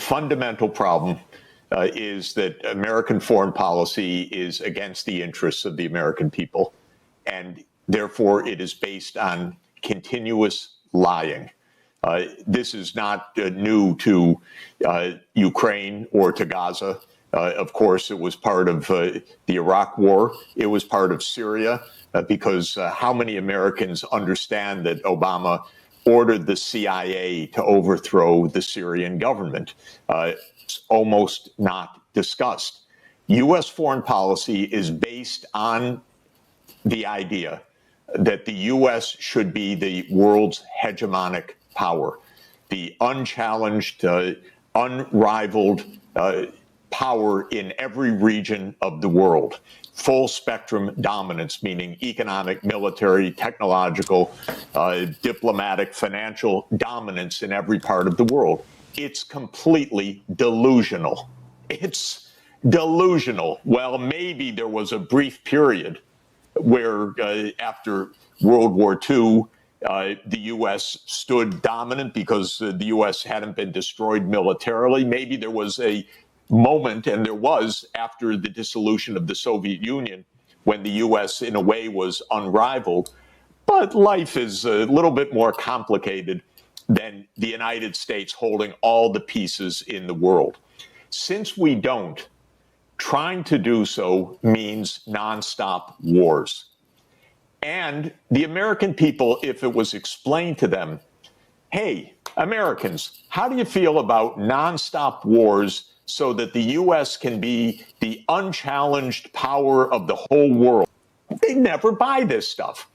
fundamental problem is that American foreign policy is against the interests of the American people, and therefore it is based on continuous lying. This is not new to Ukraine or to Gaza. Of course, it was part of the Iraq War. It was part of Syria, because how many Americans understand that Obama ordered the CIA to overthrow the Syrian government? It's almost not discussed. U.S. foreign policy is based on the idea that the U.S. should be the world's hegemonic power, the unchallenged, unrivaled power in every region of the world. Full spectrum dominance, meaning economic, military, technological, diplomatic, financial dominance in every part of the world. It's completely delusional. It's delusional. Well, maybe there was a brief period where after World War II, the U.S. stood dominant because the U.S. hadn't been destroyed militarily. Maybe there was a moment, and there was after the dissolution of the Soviet Union, when the U.S. in a way was unrivaled. But life is a little bit more complicated than the United States holding all the pieces in the world. Since we don't, trying to do so means nonstop wars. And the American people, if it was explained to them, hey, Americans, how do you feel about nonstop wars so that the U.S. can be the unchallenged power of the whole world? They never buy this stuff.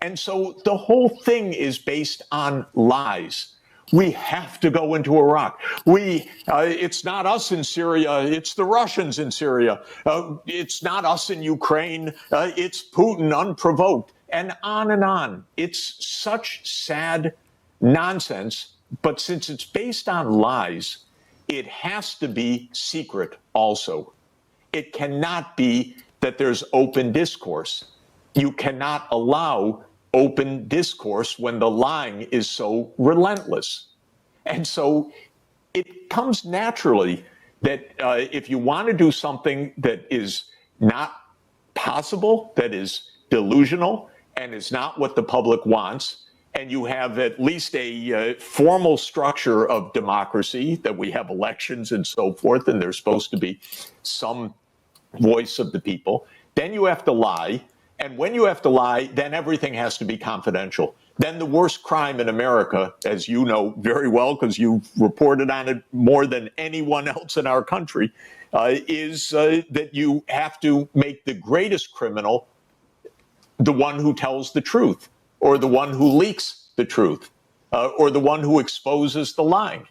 And so the whole thing is based on lies. We have to go into Iraq. It's not us in Syria, it's the Russians in Syria. It's not us in Ukraine, it's Putin unprovoked, and on and on. It's such sad nonsense, but since it's based on lies, it has to be secret also. It cannot be that there's open discourse. You cannot allow open discourse when the lying is so relentless. And so it comes naturally that if you want to do something that is not possible, that is delusional, and is not what the public wants, and you have at least a formal structure of democracy, that we have elections and so forth, and there's supposed to be some voice of the people, then you have to lie. And when you have to lie, then everything has to be confidential. Then the worst crime in America, as you know very well, because you've reported on it more than anyone else in our country, is that you have to make the greatest criminal the one who tells the truth, or the one who leaks the truth, or the one who exposes the lying.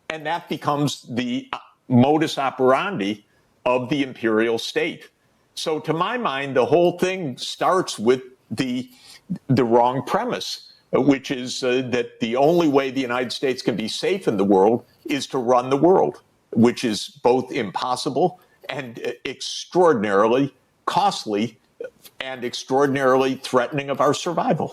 And that becomes the modus operandi of the imperial state. So to my mind, the whole thing starts with the wrong premise, which is that the only way the United States can be safe in the world is to run the world, which is both impossible and extraordinarily costly and extraordinarily threatening of our survival.